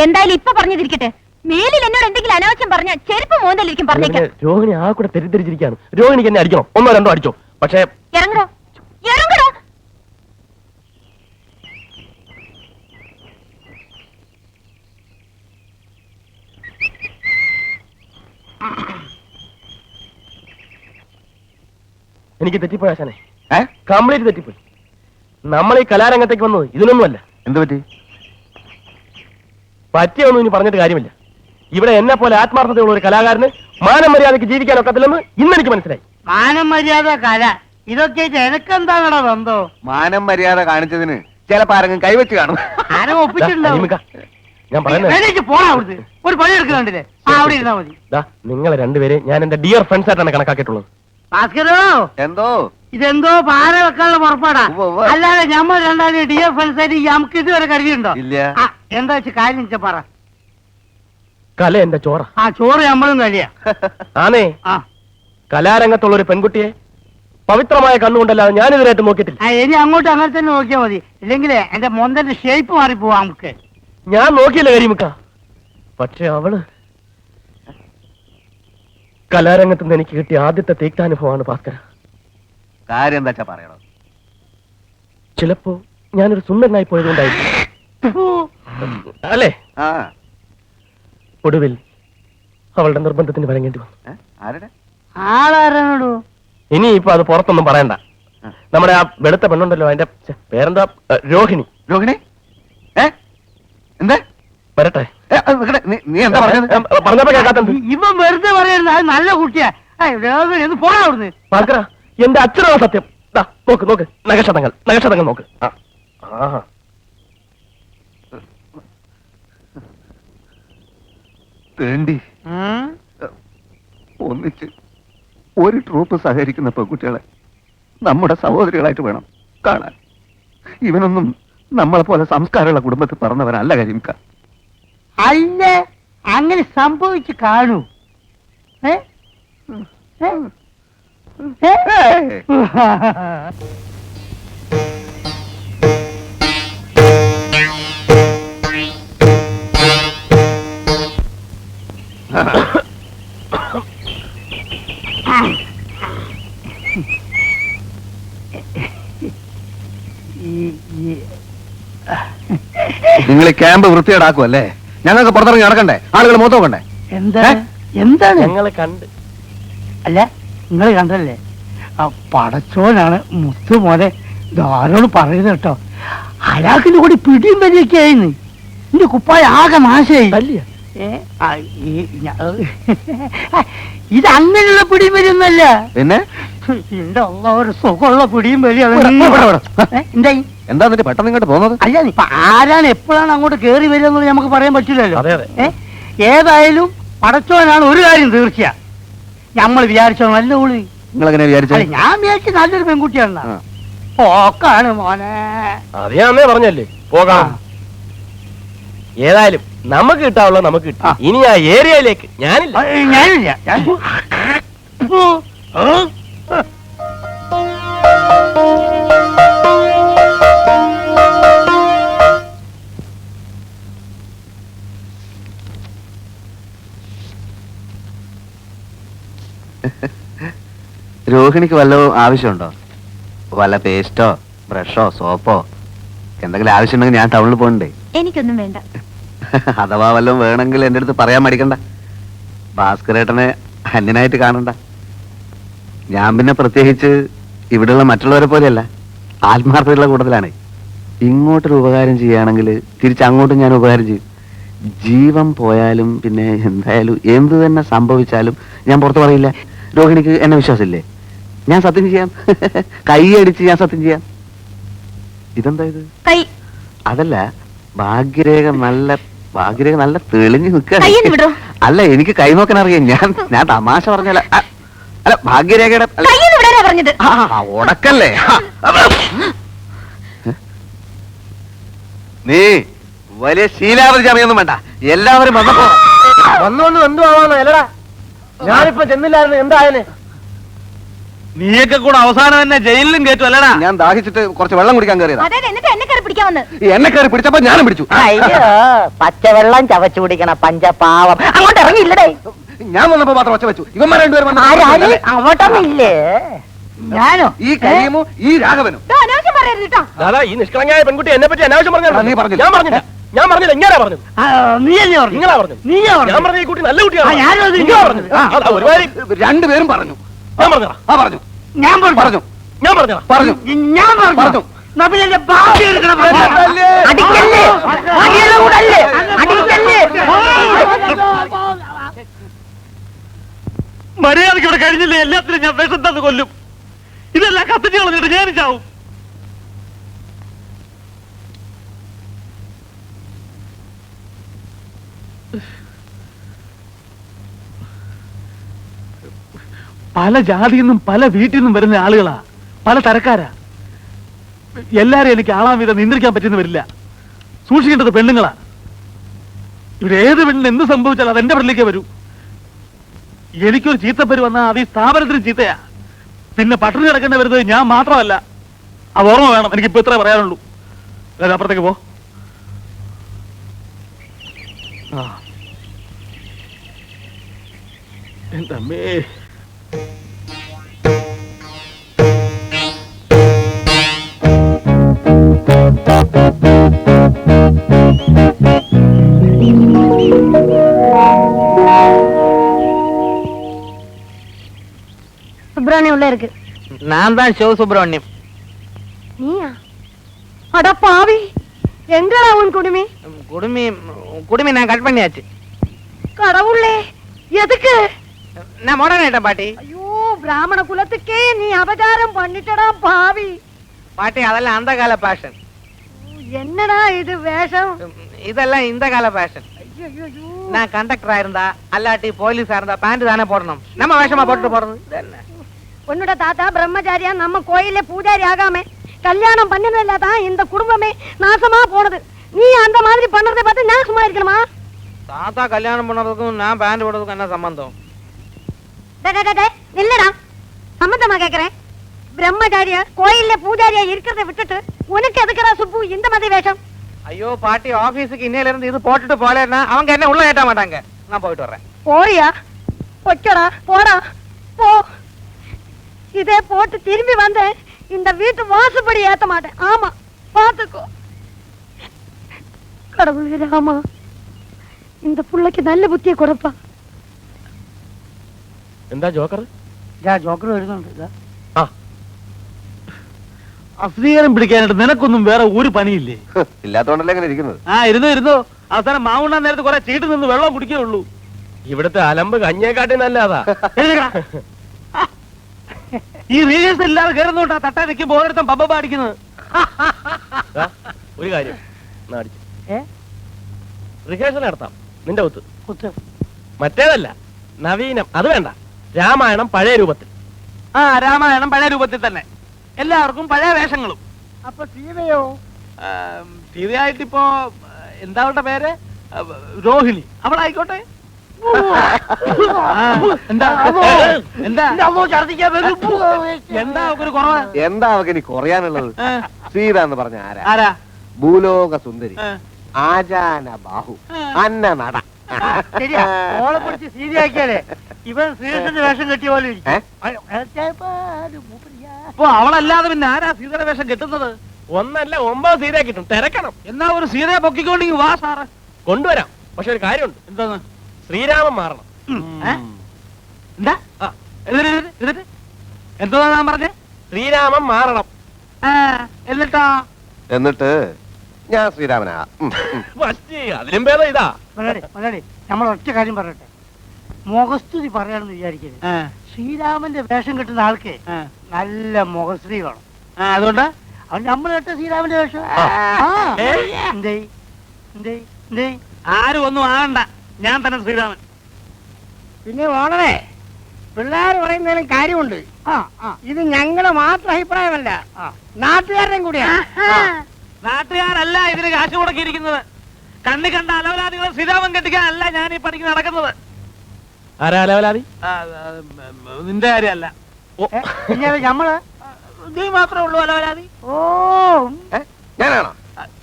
എന്തായാലും ഇപ്പൊ പറഞ്ഞതിരിക്കട്ടെ. മേലിൽ എന്നോട് എന്തെങ്കിലും അനാവശ്യം പറഞ്ഞ ചെരുപ്പ് മോന്തലിരിക്കും പറഞ്ഞേക്കാം. രോഹിണി ആ കൂടെ തെറ്റിദ്ധരിച്ചിരിക്കുകയാണ്. രോഹിണിക്ക് എന്നെ അടിക്കണം, 1 2 അടിച്ചോ. പക്ഷേ ഇറങ്ങടോ, ഇറങ്ങടോ. എനിക്ക് തെറ്റിപ്പോയി ആശാനെ, കംപ്ലീറ്റ് തെറ്റിപ്പോയി. നമ്മൾ ഈ കലാരംഗത്തേക്ക് വന്നത് ഇതിനൊന്നുമല്ല. എന്ത് പറ്റി? പറ്റിയൊന്നും ഇനി പറഞ്ഞിട്ട് കാര്യമില്ല. ഇവിടെ എന്നെ പോലെ ആത്മാർത്ഥതയുള്ള ഒരു കലാകാരന് മാനം മര്യാദയ്ക്ക് ജീവിക്കാൻ ഒക്കത്തില്ലെന്ന് ഇന്നെനിക്ക് മനസ്സിലായി. മാനം മര്യാദ കല ഇതൊക്കെ എനക്കെന്താണോ ബന്ധോ? മാനം മര്യാദ കാണിച്ചതിന് ചിലപ്പോ ആരെങ്കിലും കൈവച്ച് കാണും. ആരും ഒപ്പിച്ചിട്ടുണ്ടാവും. ഞാൻ പറയുന്നത് പോണാ അവിടുന്ന് ഒരു പണി എടുക്കുന്നുണ്ടല്ലേ, അവിടെ ഇരുന്നാ മതി. നിങ്ങളെ രണ്ടുപേരെ ഞാൻ എന്റെ ഡിയർ ഫ്രണ്ട്സ് ആയിട്ടാണ് കണക്കാക്കിയിട്ടുള്ളത്. ഭാസ്കരോ, എന്തോ ഇതെന്തോ പാര വെക്കാനുള്ള പുറപ്പാടാ. അല്ലാതെ ഞമ്മൾ രണ്ടാളും ഡിയർ ഫ്രണ്ട്സ് ആയിട്ട് നമുക്ക് ഇതുവരെ കരുതിയുണ്ടോ? ഇല്ല. എന്താ വെച്ചാ കാര്യം വെച്ചാ പറ. കല എന്റെ ചോറ. ആ ചോറ് നമ്മളും കഴിയാ. ആണേ, കലാരംഗത്തുള്ള ഒരു പെൺകുട്ടിയെ പവിത്രമായ കണ്ണുകൊണ്ടല്ലാതെ ഞാനിതിനായിട്ട് നോക്കിയിട്ടില്ല. ഇനി അങ്ങോട്ട് അങ്ങനെ തന്നെ നോക്കിയാൽ മതി, ഇല്ലെങ്കിലേ എന്റെ മൊന്തന്റെ ഷേപ്പ് മാറിപ്പോവാ. നമുക്ക് ഞാൻ നോക്കിയില്ല കരിമുക്ക, പക്ഷെ അവള് കലാരംഗത്ത് നിന്ന് എനിക്ക് കിട്ടിയ ആദ്യത്തെ തീക്താനുഭവമാണ് ഭാസ്കര. കാര്യം എന്താ പറയണോ? ചിലപ്പോ ഞാനൊരു സുന്ദരനായി പോയതുകൊണ്ടായിരിക്കും അല്ലേ? ഒടുവിൽ അവളുടെ നിർബന്ധത്തിന് വഴങ്ങേണ്ടി വന്നു. ആളാരാണോ? ഇനിയിപ്പോ അത് പുറത്തൊന്നും പറയണ്ട. നമ്മുടെ ആ വെളുത്ത പെണ്ണുണ്ടല്ലോ, അതിന്റെ പേരെന്താ? രോഹിണി. രോഹിണി എന്താ? വരട്ടെ. നീ എന്താ പറഞ്ഞപ്പോ കേൾക്കാത്ത ഇവൻ വെറുതെ പറയുന്നത്. അത് നല്ല കുട്ടിയാ. രോഹിണി ഒന്ന് പോണാ അവിടുന്ന്. ഭാസ്കര, എന്റെ അച്ഛനാണ് സത്യം. നോക്ക് നോക്ക്, നഗക്ഷതങ്ങൾ നോക്ക്. ഒന്നിച്ച് ഒരു ട്രൂപ്പ് സഹകരിക്കുന്ന പെൺകുട്ടികളെ നമ്മുടെ സഹോദരികളായിട്ട് വേണം കാണാൻ. ഇവനൊന്നും നമ്മളെ പോലെ സംസ്കാരമുള്ള കുടുംബത്തിൽ പറഞ്ഞവനല്ല കരിമിക്ക. അല്ല, അങ്ങനെ സംഭവിച്ചു കാണൂ. നിങ്ങൾ ക്യാമ്പ് വൃത്തിയേടാക്കുമല്ലേ? ഞങ്ങൾക്ക് പുറത്തിറങ്ങി നടക്കണ്ടേ? ആളുകൾ മൊത്തം നോക്കണ്ടേ? എന്താണ് ഞങ്ങളെ കണ്ട്? അല്ല, നിങ്ങൾ കണ്ടല്ലേ? പടച്ചോനാണ് മുത്തു മോനെ. ആരോട് പറയുന്നത് കേട്ടോ, അയാൾക്കിന്റെ കൂടി പിടിയും വലിയൊക്കെ ആയിരുന്നു. എന്റെ കുപ്പായ ആകെ നാശമായി. ഇതങ്ങനെയുള്ള പിടിയും വലിയൊന്നല്ല. പിന്നെ എന്റെ ഒരു സുഖമുള്ള പിടിയും വലിയ. എന്തായി? എന്താ പെട്ടെന്ന് ഇങ്ങോട്ട് പോകുന്നത്? അല്ല, ഇപ്പൊ ആരാണ് എപ്പോഴാണ് അങ്ങോട്ട് കേറി വരിക എന്നുള്ളത് നമുക്ക് പറയാൻ പറ്റില്ലല്ലോ. ഏതായാലും പടച്ചോനാണ് ഒരു കാര്യം തീർച്ചയാ. നമ്മൾ വിചാരിച്ചോ നല്ല ഉള്ളി. നിങ്ങളെങ്ങനെ വിചാരിച്ചു? ഞാൻ വിചാരിച്ചു നല്ലൊരു പെൺകുട്ടിയാണ്. പോക്കാണ് മോനെ. അറിയാമേ പറഞ്ഞല്ലേ പോകാം. ഏതായാലും നമുക്ക് കിട്ടാവുള്ള നമുക്ക് കിട്ടും. ഇനി ആ ഏരിയയിലേക്ക് ഞാനില്ല. രോഹിണിക്ക് വല്ല ആവശ്യമുണ്ടോ? വല്ല പേസ്റ്റോ ബ്രഷോ സോപ്പോ എന്തെങ്കിലും ആവശ്യമുണ്ടെങ്കിൽ ഞാൻ ടൗണിൽ പോകണ്ടേ? എനിക്കൊന്നും വേണ്ട. അഥവാ വല്ലതും വേണമെങ്കിൽ എൻ്റെ അടുത്ത് പറയാൻ മടിക്കണ്ട. ഭാസ്കരേട്ടനെ അന്യനായിട്ട് കാണണ്ട. ഞാൻ പിന്നെ പ്രത്യേകിച്ച് ഇവിടെയുള്ള മറ്റുള്ളവരെ പോലെയല്ല, ആത്മാർത്ഥതയുള്ള കൂട്ടത്തിലാണ്. ഇങ്ങോട്ടൊരു ഉപകാരം ചെയ്യുകയാണെങ്കിൽ തിരിച്ചങ്ങോട്ടും ഞാൻ ഉപകാരം ചെയ്യും. ജീവൻ പോയാലും പിന്നെ എന്തായാലും എന്ത് തന്നെ സംഭവിച്ചാലും ഞാൻ പുറത്ത് പറയില്ല. രോഹിണിക്ക് എന്നെ വിശ്വാസമില്ലേ? ഞാൻ സത്യം ചെയ്യാം. കൈയടിച്ച് ഞാൻ സത്യം ചെയ്യാം. ഇതെന്താ ഇത്? അതല്ല, ഭാഗ്യരേഖ നല്ല തെളിഞ്ഞു നിൽക്കുക. അല്ല, എനിക്ക് കൈ നോക്കാൻ അറിയാം. ഞാൻ തമാശ പറഞ്ഞല്ല. അല്ല, ഭാഗ്യരേഖയുടെ ഉടക്കല്ലേ? നീ വലിയ ശീലാവധി ചമയൊന്നും വേണ്ട. എല്ലാവരും വന്നപ്പോ വന്നുകൊണ്ട് എന്തുവാണോ അല്ലടാ. ഞാനിപ്പോ ചെന്നില്ലായിരുന്നു. എന്തായാലും നീയൊക്കെ കൂടെ അവസാനം തന്നെ ജയിലിലും കയറ്റും അല്ലടാ. ഞാൻ ദാഹിച്ചിട്ട് കുറച്ച് വെള്ളം കുടിക്കാൻ കയറിയതാ. അതെ, എന്നിട്ട് എന്നെ കയറി പിടിക്കാൻ വന്ന്. ഈ എന്നെ കയറി പിടിച്ചപ്പോ ഞാനും പിടിച്ചു. അയ്യോ പച്ചവെള്ളം ചവച്ചു കുടിക്കണ പഞ്ചപാവം അങ്ങോട്ട് ഇറങ്ങിയില്ലടേ. ഞാൻ വന്നപ്പോ മാത്രം ഒച്ച വെച്ചു. ഇവന്മാർ രണ്ടുപേരും ആരാണ് അങ്ങോട്ടൊന്നില്ലേ? ഞാനോ? ഈ കരീമും ഈ രാഘവനും. ദോ, അനാവശ്യം പറയരുത് കേട്ടോ. ദാദാ, ഈ നിഷ്കളങ്കയായ പെൺകുട്ടി എന്നെ പറ്റി അനാവശ്യം നീ പറഞ്ഞു. പറഞ്ഞില്ല. ഞാൻ പറഞ്ഞില്ല. ഇങ്ങനെ പറഞ്ഞത്. നീയല്ലേ പറഞ്ഞു? നിങ്ങളാ പറഞ്ഞത്. നീയാ ഞാൻ പറഞ്ഞു. പറഞ്ഞ ഈ കുട്ടി നല്ല കുട്ടിയാണ്. ആ, ഞാനും അത് നിങ്ങളാ പറഞ്ഞത്. അതാ, ഒരുപാട് രണ്ടുപേരും പറഞ്ഞു. ഞാൻ പറഞ്ഞതാ. പറഞ്ഞു. ഞാൻ പറഞ്ഞു. പറഞ്ഞു. ഞാൻ പറഞ്ഞതാ. പറഞ്ഞു. ഞാൻ പറഞ്ഞു. പറഞ്ഞു. നബിലല്ലേ ബാക്കി എടുക്കണം. അടിക്കല്ലേ അടിയുടെ കൂടല്ലേ അടിക്കല്ലേ. മര്യാദയ്ക്ക് ഇവിടെ കഴിഞ്ഞില്ലേ എല്ലാത്തിനും ഞാൻ വിഷം തന്ന് കൊല്ലും. ഇതെല്ലാം കത്തിച്ച് കളഞ്ഞിട്ട് ഞാൻ ചാവും. പല ജാതിയിൽ നിന്നും പല വീട്ടിൽ നിന്നും വരുന്ന ആളുകളാ, പല തരക്കാരാ. എല്ലാരും എനിക്ക് ആളാം വിധം നിയന്ത്രിക്കാൻ പറ്റുന്ന വരില്ല. സൂക്ഷിക്കേണ്ടത് പെണ്ണുങ്ങളാ. ഇവിടെ ഏത് പെണ്ണിന് എന്ത് സംഭവിച്ചാലും അത് എന്റെ പെണ്ണിലേക്ക് വരൂ. എനിക്കൊരു ചീത്തപ്പേര് വന്നാൽ അത് ഈ സ്ഥാപനത്തിന് ചീത്തയാ. പിന്നെ പട്ടിണി കിടക്കേണ്ടി വരുന്നത് ഞാൻ മാത്രമല്ല. അത് ഓർമ്മ വേണം. എനിക്കിപ്പോ ഇത്രേ പറയാനുള്ളൂ. അതായത് അപ്പുറത്തേക്ക് പോ. എന്റെ അമ്മേ. சுப்பிரமணியம் உள்ள இருக்கு. நான் தான் சிவ சுப்பிரமணியம். நீயா? அட பாவி, எங்கடா உன் குடுமி? குடுமி நான் கட் பண்ணியாச்சு. கடவுளே, எதுக்கு? நான் மோடனேட்டேன் பாட்டி. ஐயோ, பிராமண குலத்துக்கே நீ அபகாரம் பண்ணிட்டடா பாவி. பாட்டி அதெல்லாம் அந்த கால பேஷன். என்னடா இது வேஷம்? இதெல்லாம் இந்த கால பேஷன். நான் கண்டக்டரா இருந்தா அல்லாட்டி போலீஸா இருந்தா பேண்ட் தானே போடணும். நம்ம வேஷமா போட்டு போறது என்ன? உன்னோட தாத்தா பிரம்மச்சாரியா நம்ம கோயிலே பூஜாரி ஆகாம கல்யாணம் பண்ணினதுலதான் இந்த குடும்பமே நாசமா போனது. நீ அந்த மாதிரி பண்றதை பார்த்து நான் சும்மா இருக்கணுமா? தாத்தா கல்யாணம் பண்ணறதுக்கும் நான் பேண்ட் போடுறதுக்கும் என்ன சம்பந்தம்? இல்லடா, சம்பந்தமா கேக்குறேன். பிரம்மச்சாரியா கோயில்ல பூஜாரியா இருக்கிறத விட்டுட்டு உனக்கு எதுக்குடா சுப்பு இந்த மாதிரி வேஷம்? ஐயோ பாட்டி, ஆபீஸுக்கு இன்னையில இருந்து இது போட்டுட்டு போலேன்னா அவங்க என்ன உள்ள ஏற்ற மாட்டாங்க. நான் போயிட்டு வர்றேன். போறியா? பொச்சடா, போடா போ. இதே போட்டு திரும்பி வந்த இந்த வீட்டு வாசப்படி ஏத்த மாட்டேன். ஆமா, பாத்துக்கோ. கடவுளே ராமா, இந்த புள்ளைக்கு நல்ல புத்தியை கொடுப்பா. എന്താ ജോക്കർ? ജോക്കർ വരുന്നുണ്ട്. അസ്വീകാരം പിടിക്കാനായിട്ട് നിനക്കൊന്നും വേറെ ഒരു പണിയില്ലേ? ഇല്ലാത്തോണ്ടല്ലേ ഇങ്ങനെ ഇരിക്കുന്നത്. ഇരുന്നു അവസാനം മാവുണ്ണാൻ നേരത്ത് കുറെ ചീട്ട് നിന്ന് വെള്ളം കുടിക്കേ ഉള്ളൂ. ഇവിടുത്തെ അലമ്പ് കഞ്ഞേക്കാട്ടി നല്ലതാ. ഈ റീൽസ് ഇല്ലാതെ കയറുന്നോട്ടാ തട്ടാ നിൽക്കുമ്പോ ഓരോരുത്തം പബ്ബ അടിക്കുന്നത്. ഒരു കാര്യം റിഹേഴ്സൽ നടത്താം നിന്റെ ഒത്ത്. മറ്റേതല്ല, നവീനം. അത് വേണ്ട. രാമായണം പഴയ രൂപത്തിൽ. രാമായണം പഴയ രൂപത്തിൽ തന്നെ. എല്ലാവർക്കും പഴയ വേഷങ്ങളും. അപ്പൊ സീതയോ? സീതയായിട്ടിപ്പോ എന്താ അവളുടെ പേര്? രോഹിണി. അവളായിക്കോട്ടെ. എന്താ ഒരു കുറവ്? എന്താ അവക്ക് ഇനി കുറയാനുള്ളത്? സീത എന്ന് പറഞ്ഞ ആരാ? ഭൂലോക സുന്ദരി, ആജാന ബാഹു, അന്ന നട. ശരിയാ, ഓളെ പിടിച്ച് സീതയാക്കിയാലേ ഇവൻ ശ്രീകൃഷ്ണന്റെ വേഷം കെട്ടിയ പോലെ അപ്പൊ അവളല്ലാതെ പിന്നെ ആരാ സീതയുടെ വേഷം കെട്ടുന്നത്? ഒന്നല്ല 9 സീതയെ കിട്ടും. തിരക്കണം. എന്നാ ഒരു സീതയെ പൊക്കിക്കൊണ്ടെങ്കിൽ വാ സാറ്. കൊണ്ടുവരാം. പക്ഷെ ഒരു കാര്യമുണ്ട്. എന്താന്ന്? ശ്രീരാമൻ മാറണം. എന്താ എന്നിട്ട് എന്തോ ഞാൻ പറഞ്ഞേ? ശ്രീരാമൻ മാറണം. എന്നിട്ട് ഞാൻ ശ്രീരാമനാ. അതിലും ഭേദം ഇതാ. മലയാളി നമ്മൾ ഒറ്റ കാര്യം പറയട്ടെ. മുഖസ്തുതി പറയാണെന്ന് വിചാരിക്കരുത്. ശ്രീരാമന്റെ വേഷം കിട്ടുന്ന ആൾക്ക് നല്ല മുഖസ്തുതി വേണം. അതുകൊണ്ട് അവൻ നമ്മൾ കേട്ട ശ്രീരാമന്റെ വേഷം. ആരും ഒന്നും ആകണ്ട, ഞാൻ തന്നെ ശ്രീരാമൻ. പിന്നെ വേണമേ, പിള്ളേർ പറയുന്നതിലും കാര്യമുണ്ട്. ഇത് ഞങ്ങളുടെ മാത്രം അഭിപ്രായമല്ല, നാട്ടുകാരുടെയും കൂടിയാണ്. നാട്ടുകാരല്ല ഇതിന് കാശ് മുടക്കിയിരിക്കുന്നത്. കണ്ണി കണ്ട അലവലാദികളെ ശ്രീരാമൻ കെട്ടിക്കാനല്ല ഞാൻ ഈ പണിക്ക് നടക്കുന്നത്. ആരാ അലവലാതി? നിന്റെ കാര്യമല്ല. പിന്നെ നമ്മള് നീ മാത്രമേ ഉള്ളൂ അലവലാതി? ഓ ഞാനാണോ?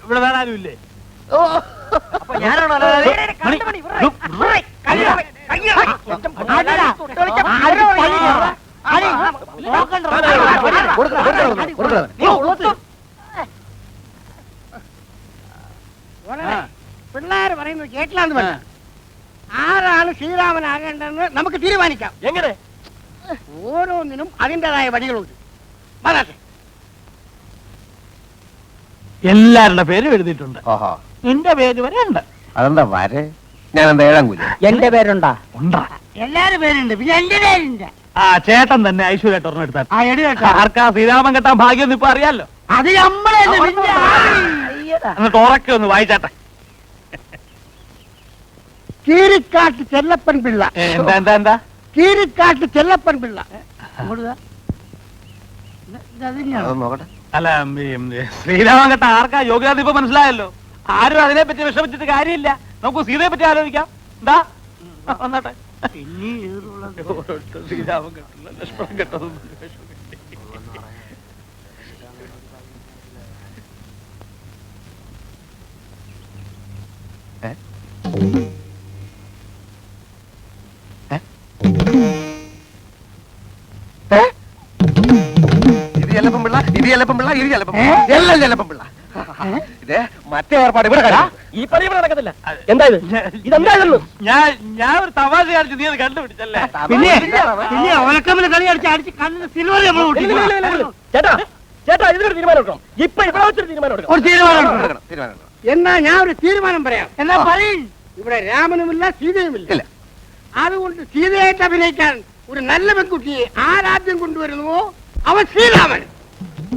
ഇവിടെ വേറെ ആരും ഇല്ലേ? ഞാനാണോ അലവലാതി? പിള്ളേര് പറയുന്നത് കേട്ടില്ലാന്ന് പറഞ്ഞ ആരാണ് ശ്രീരാമനാകേണ്ടതെന്ന് നമുക്ക് തീരുമാനിക്കാം. എങ്ങനെ? ഓരോന്നിനും അതിൻ്റെതായ വഴികളുണ്ട്. വരാട്ടെ. എല്ലാവരുടെ പേരും എഴുതിയിട്ടുണ്ട്. ഓഹോ, നിന്റെ പേര് വരെ ഉണ്ട്. അതെന്താ വരെ? ഞാൻ എന്താ ഏഴാം കൂലി? എന്റെ പേരുണ്ടാ? ഉണ്ടാ? എല്ലാരും പേരുണ്ട്, പിന്നെ എന്റെ പേരില്ല. ആ ചേട്ടൻ തന്നെ ഐശ്വര്യ ഒരെണ്ണം എടുത്താൽ. ആ എടി കേട്ടോ, ആർക്കാ ശ്രീരാമൻ കെട്ടാൻ ഭാഗ്യം ഇപ്പൊ അറിയാലോ. അത് നമ്മളെ എന്നിട്ട് ഉറക്കെ ഒന്ന് വായിച്ചാട്ടെ. കീരിക്കാട്ട് ചെല്ലപ്പൻ പിള്ള. എന്താ എന്താ എന്താ? കീരിക്കാട്ട് ചെല്ലപ്പൻ പിള്ള. അങ്ങോട്ട് വാ. ഇത് അതിനെയാണോ? അതൊന്ന് നോക്കട്ടെ. അല്ല ശ്രീരാമൻ കെട്ട ആർക്കാ യോഗ്യത ഇപ്പൊ മനസ്സിലായല്ലോ. ആരും അതിനെ പറ്റി വിഷമിച്ചിട്ട് കാര്യമില്ല. നമുക്ക് സീതയെ പറ്റി ആലോചിക്കാം. എന്താ വന്നാട്ടെ. പിന്നെ ഇതിലുള്ളത് ശ്രീരാമൻ കെട്ടില്ല, ലക്ഷ്മണൻ കെട്ടതൊന്നും ഇത് ചെല്ലപ്പൻ പിള്ള, ഇത് ചെല്ലപ്പൻ പിള്ള, ഇത് ചെല്ലപ്പൻ പിള്ള, എല്ലാം ചെല്ലപ്പൻ പിള്ള. ഇതേ മറ്റേ ഏർപ്പാട് ഇവിടെ കാര്യം. ഈ പണി ഇവിടെ നടക്കത്തില്ല. എന്താ ഇത്? ഇതെന്താ ഇതെന്ന്? ഞാൻ ഒരു തമാശ കാണിച്ചു, നീ അത് കണ്ടുപിടിച്ചല്ലേ? പിന്നെ പിന്നെ ഓലക്കമ്മിൽ കളി അടിച്ച് അടിച്ച് കണ്ണിന് സിൽവർ നമ്മൾ കൂട്ടി. ചേട്ടാ ചേട്ടാ ഇതിനൊരു തീരുമാനം എടുക്കണം. ഇപ്പൊ ഇവിടെ വെച്ചൊരു തീരുമാനം എടുക്കണം. ഒരു തീരുമാനം ഉണ്ട്. തീരുമാനം, തീരുമാനം. എന്നാ ഞാൻ ഒരു തീരുമാനം പറയാം. എന്നാ പറയും. ഇവിടെ രാമനുമില്ല സീതയുമില്ല. ഇല്ല. അതുകൊണ്ട് സീതയായിട്ട് അഭിനയിക്കാൻ ഒരു നല്ല പെൺകുട്ടിയെ ആരാദ്യം കൊണ്ടുവരുന്നുവോ അവൻ ശ്രീരാമൻ.